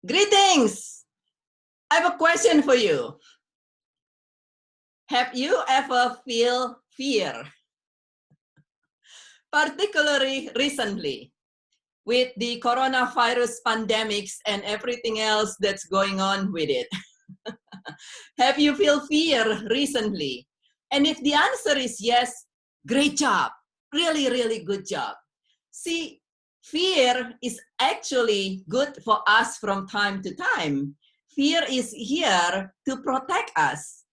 Greetings! I have a question for you. Have you ever feel fear, particularly recently with the coronavirus pandemics and everything else that's going on with it? Have you feel fear recently? And if the answer is yes, great job. Really, really good job. See, fear is actually good for us from time to time. Fear is here to protect us.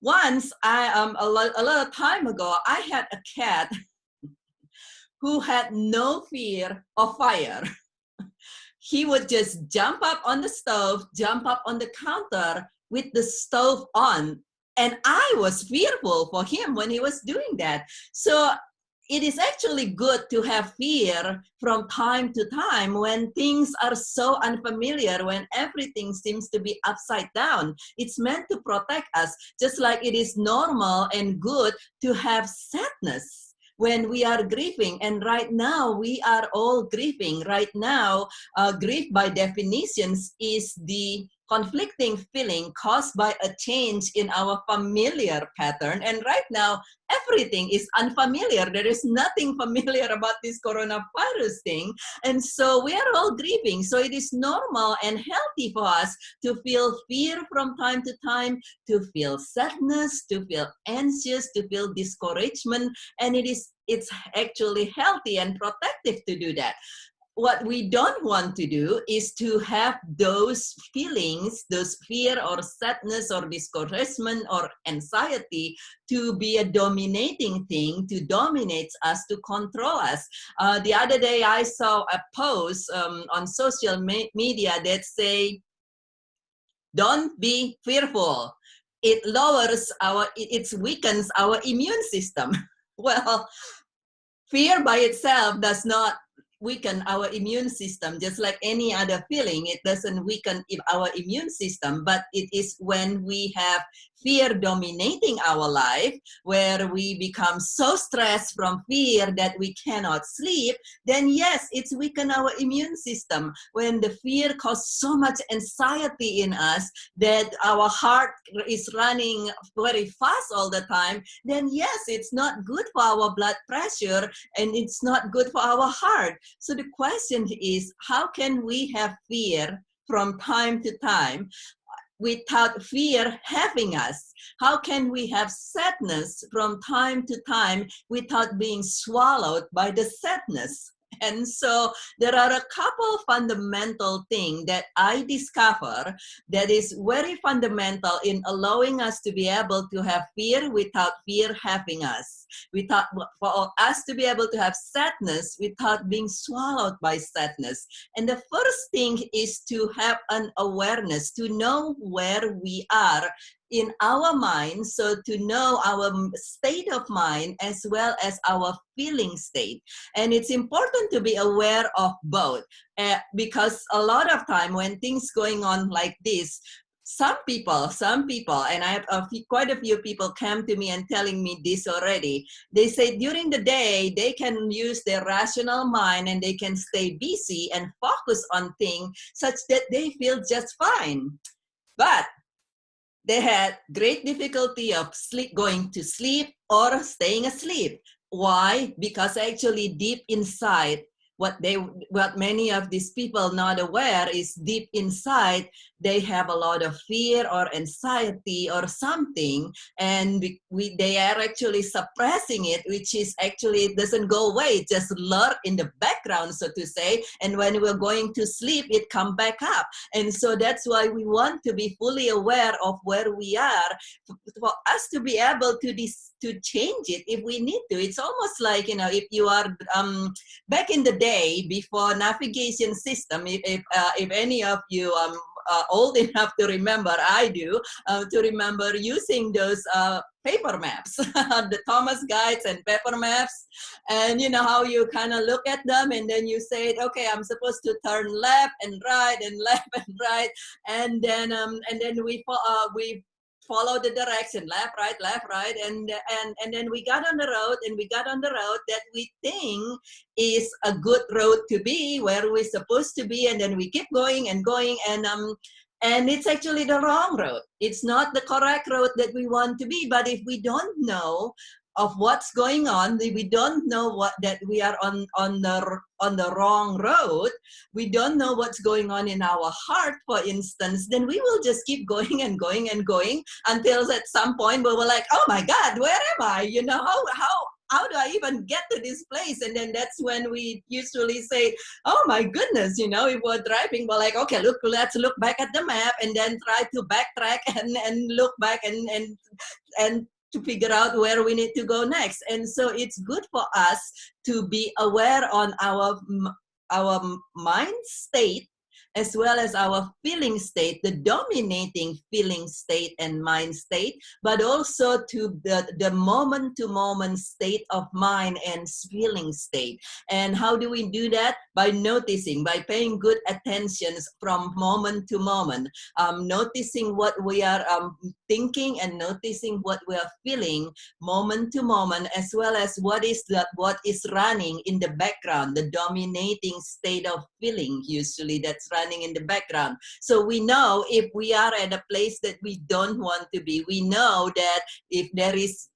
Once, a lot of time ago, I had a cat who had no fear of fire. He would just jump up on the stove, jump up on the counter with the stove on. And I was fearful for him when he was doing that. So it is actually good to have fear from time to time when things are so unfamiliar, when everything seems to be upside down. It's meant to protect us, just like it is normal and good to have sadness when we are grieving. And right now, we are all grieving. Right now, grief by definitions is the conflicting feeling caused by a change in our familiar pattern. And right now, everything is unfamiliar. There is nothing familiar about this coronavirus thing. And so we are all grieving. So it is normal and healthy for us to feel fear from time to time, to feel sadness, to feel anxious, to feel discouragement. And it's actually healthy and protective to do that. What we don't want to do is to have those feelings, those fear or sadness or discouragement or anxiety to be a dominating thing, to dominate us, to control us. The other day I saw a post on social media that say, don't be fearful. It weakens our immune system. Well, fear by itself does not weaken our immune system, just like any other feeling. It doesn't weaken our immune system, but it is when we have fear dominating our life, where we become so stressed from fear that we cannot sleep, then yes, it's weaken our immune system. When the fear causes so much anxiety in us that our heart is running very fast all the time, then yes, it's not good for our blood pressure and it's not good for our heart. So the question is, how can we have fear from time to time without fear having us? How can we have sadness from time to time without being swallowed by the sadness? And so there are a couple fundamental things that I discover that is very fundamental in allowing us to be able to have fear without fear having us, without, for us to be able to have sadness without being swallowed by sadness. And the first thing is to have an awareness, to know where we are in our mind, so to know our state of mind as well as our feeling state. And it's important to be aware of both, because a lot of time when things going on like this, some people, and I have quite a few people come to me and telling me this already. They say during the day, they can use their rational mind and they can stay busy and focus on things such that they feel just fine. But they had great difficulty of going to sleep or staying asleep. Why? Because actually deep inside, what many of these people not aware is deep inside, they have a lot of fear or anxiety or something, and they are actually suppressing it, which is actually, it doesn't go away, it just lurk in the background, so to say, and when we're going to sleep, it come back up. And so that's why we want to be fully aware of where we are, for us to be able to change it if we need to. It's almost like, if you are back in the day before navigation system, if any of you old enough to remember, I do, to remember using those paper maps, the Thomas guides and paper maps, and you know how you kind of look at them and then you say, okay, I'm supposed to turn left and right and left and right, and then we follow the direction, left, right, and then we got on the road, and we got on the road that we think is a good road to be, where we're supposed to be, and then we keep going and going, and it's actually the wrong road. It's not the correct road that we want to be. But if we don't know of what's going on, we don't know what that we are on the wrong road, we don't know what's going on in our heart, for instance, then we will just keep going and going and going until at some point we were like, oh my God, where am I? You know, how do I even get to this place? And then that's when we usually say, oh my goodness, you know, if we're driving, we're like, okay, let's look back at the map and then try to backtrack and look back and to figure out where we need to go next. And so it's good for us to be aware on our mind state as well as our feeling state, the dominating feeling state and mind state, but also to the moment-to-moment state of mind and feeling state. And how do we do that? By noticing, by paying good attention from moment to moment, noticing what we are thinking and noticing what we are feeling moment to moment, as well as what is running in the background, the dominating state of feeling usually that's running in the background. So we know if we are at a place that we don't want to be, we know that if there is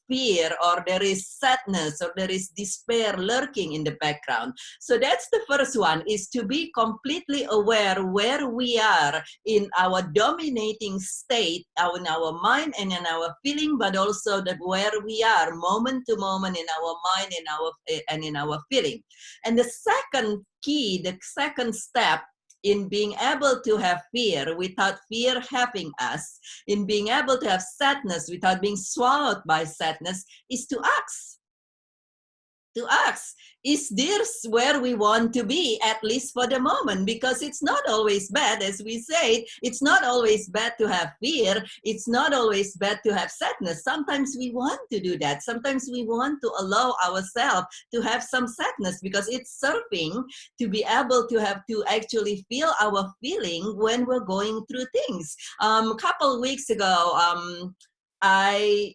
fear or there is sadness or there is despair lurking in the background. So that's the first one, is to be completely aware where we are in our dominating state, in our mind and in our feeling, but also that where we are moment to moment in our mind and in our feeling. And the second key, the second step in being able to have fear without fear having us, in being able to have sadness without being swallowed by sadness, is to ask. To ask, is this where we want to be, at least for the moment? Because it's not always bad, as we say, it's not always bad to have fear, it's not always bad to have sadness. Sometimes we want to do that. Sometimes we want to allow ourselves to have some sadness, because it's serving to be able to have to actually feel our feeling when we're going through things. A couple weeks ago, I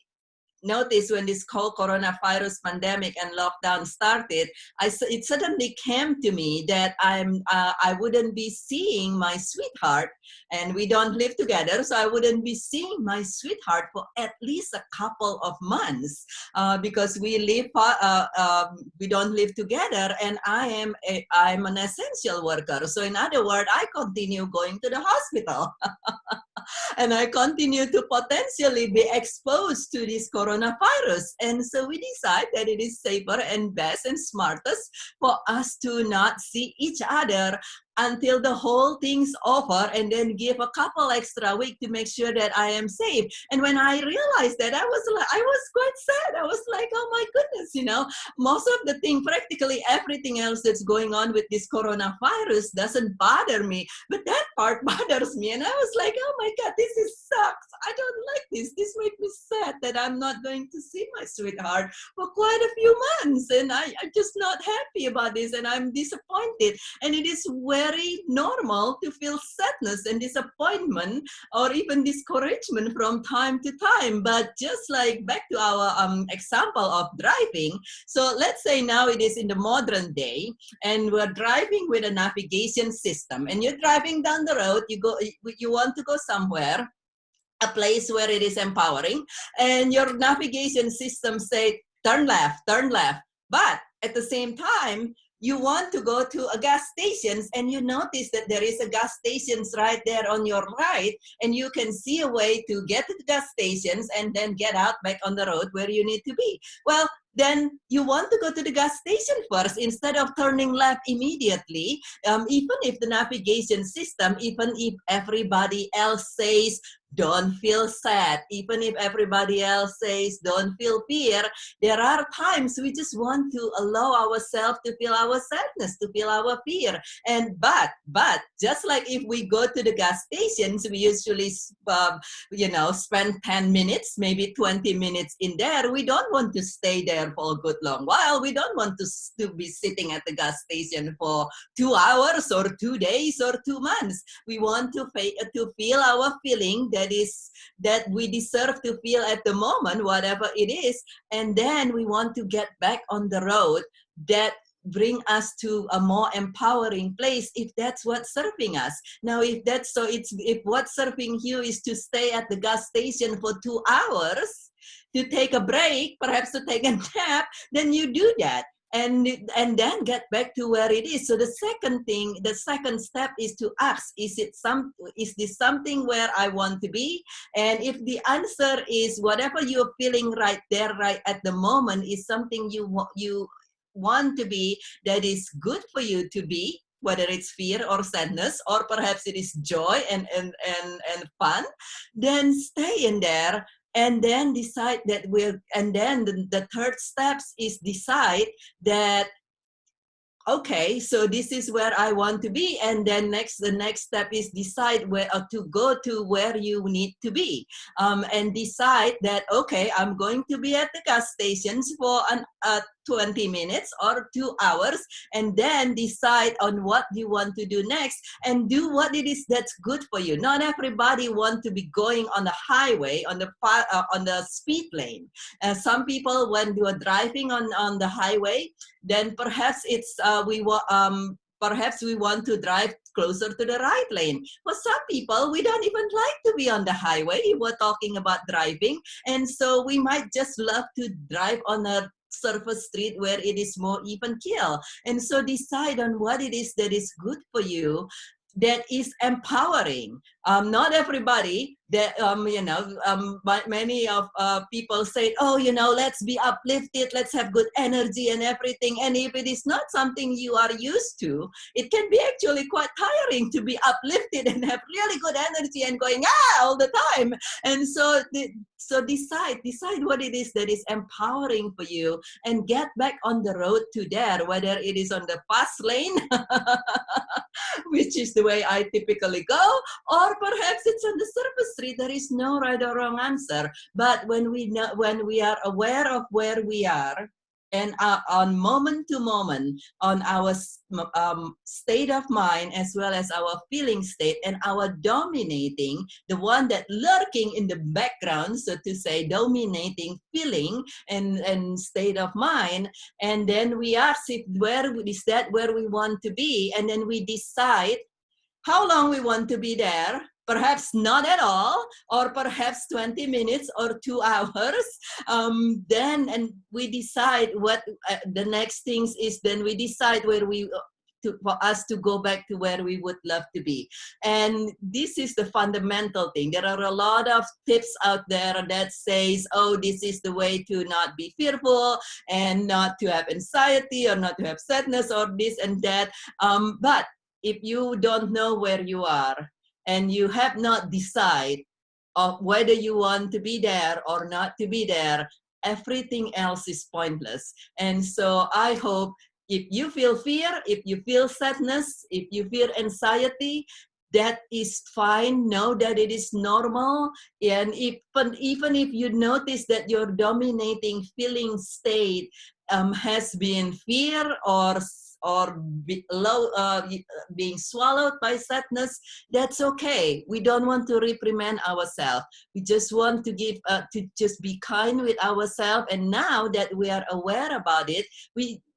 noticed when this whole coronavirus pandemic and lockdown started, it suddenly came to me that I wouldn't be seeing my sweetheart, and we don't live together, so I wouldn't be seeing my sweetheart for at least a couple of months because we don't live together, and I'm an essential worker. So in other words, I continue going to the hospital. And I continue to potentially be exposed to this coronavirus. And so we decide that it is safer and best and smartest for us to not see each other until the whole thing's over, and then give a couple extra weeks to make sure that I am safe. And when I realized that, I was quite sad. I was like, oh my goodness, you know, most of the thing, practically everything else that's going on with this coronavirus doesn't bother me, but that part bothers me. And I was like, oh my God, this sucks. I don't like this. This makes me sad that I'm not going to see my sweetheart for quite a few months. And I'm just not happy about this, and I'm disappointed. And it is very normal to feel sadness and disappointment or even discouragement from time to time. But just like back to our example of driving, so let's say now it is in the modern day and we're driving with a navigation system, and you're driving down the road, you want to go somewhere, a place where it is empowering, and your navigation system say turn left, but at the same time you want to go to a gas station, and you notice that there is a gas stations right there on your right, and you can see a way to get to the gas stations and then get out back on the road where you need to be. Well, then you want to go to the gas station first instead of turning left immediately, even if the navigation system, even if everybody else says don't feel sad, even if everybody else says don't feel fear, there are times we just want to allow ourselves to feel our sadness, to feel our fear. And but just like if we go to the gas stations, we usually spend 10 minutes, maybe 20 minutes in there. We don't want to stay there for a good long while. We don't want to be sitting at the gas station for 2 hours or 2 days or 2 months. We want to feel our feeling that we deserve to feel at the moment, whatever it is, and then we want to get back on the road that bring us to a more empowering place, if that's what's serving us. Now, if that's so, if what's serving you is to stay at the gas station for 2 hours, to take a break, perhaps to take a nap, then you do that. And then get back to where it is. So the second step is to ask, is this something where I want to be? And if the answer is whatever you're feeling right there, right at the moment, is something you want to be, that is good for you to be, whether it's fear or sadness, or perhaps it is joy and fun, then stay in there. And then decide that and then the third steps is decide that, okay, so this is where I want to be. And then the next step is decide where to go to where you need to be. And decide that, okay, I'm going to be at the gas stations for 20 minutes or 2 hours, and then decide on what you want to do next and do what it is that's good for you. Not everybody want to be going on the highway, on the speed lane. Some people, when you are driving on the highway, then perhaps it's perhaps we want to drive closer to the right lane. For some people, we don't even like to be on the highway. We're talking about driving. And so we might just love to drive on a surface street where it is more even keel. And so decide on what it is that is good for you, that is empowering. Not everybody that, many of people say, oh, let's be uplifted, let's have good energy and everything. And if it is not something you are used to, it can be actually quite tiring to be uplifted and have really good energy and going, all the time. And so, decide what it is that is empowering for you and get back on the road to there, whether it is on the fast lane, which is the way I typically go, or perhaps it's on the surface street. There is no right or wrong answer. But when we are aware of where we are, and on moment to moment, on our state of mind, as well as our feeling state, and our dominating, the one that lurking in the background, so to say, dominating feeling and state of mind, and then we ask where we want to be, and then we decide how long we want to be there. Perhaps not at all, or perhaps 20 minutes or 2 hours. And we decide what the next things is. Then we decide for us to go back to where we would love to be. And this is the fundamental thing. There are a lot of tips out there that says, oh, this is the way to not be fearful and not to have anxiety or not to have sadness or this and that. But if you don't know where you are, and you have not decided of whether you want to be there or not to be there, everything else is pointless. And so I hope, if you feel fear, if you feel sadness, if you feel anxiety, that is fine. Know that it is normal. And even if you notice that your dominating feeling state has been fear or being swallowed by sadness, that's okay. We don't want to reprimand ourselves. We just want to to just be kind with ourselves. And now that we are aware about it,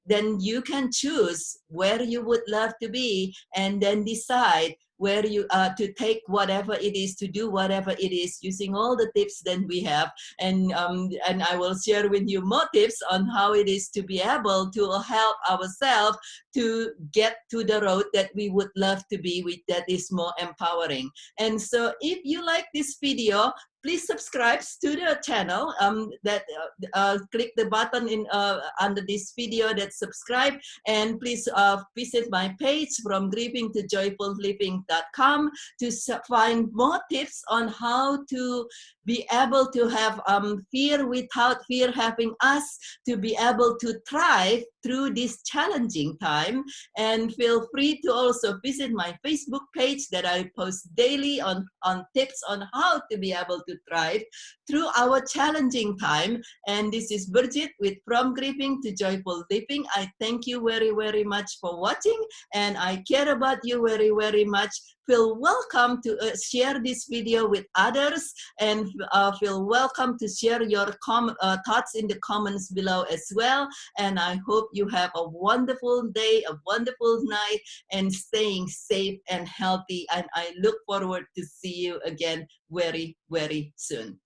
then you can choose where you would love to be, and then decide where you to take whatever it is, to do whatever it is, using all the tips that we have. And I will share with you more tips on how it is to be able to help ourselves to get to the road that we would love to be with, that is more empowering. And so if you like this video, please subscribe to the channel. Click the button under this video that subscribe, and please visit my page From Grieving to JoyfulLiving.com to find more tips on how to be able to have fear without fear having us, to be able to thrive through this challenging time. And feel free to also visit my Facebook page that I post daily on tips on how to be able to thrive through our challenging time. And this is Birgit with From Grieving to Joyful Living. I thank you very, very much for watching, and I care about you very, very much. Feel welcome to share this video with others, and feel welcome to share your thoughts in the comments below as well. And I hope you have a wonderful day, a wonderful night, and staying safe and healthy. And I look forward to see you again very, very soon.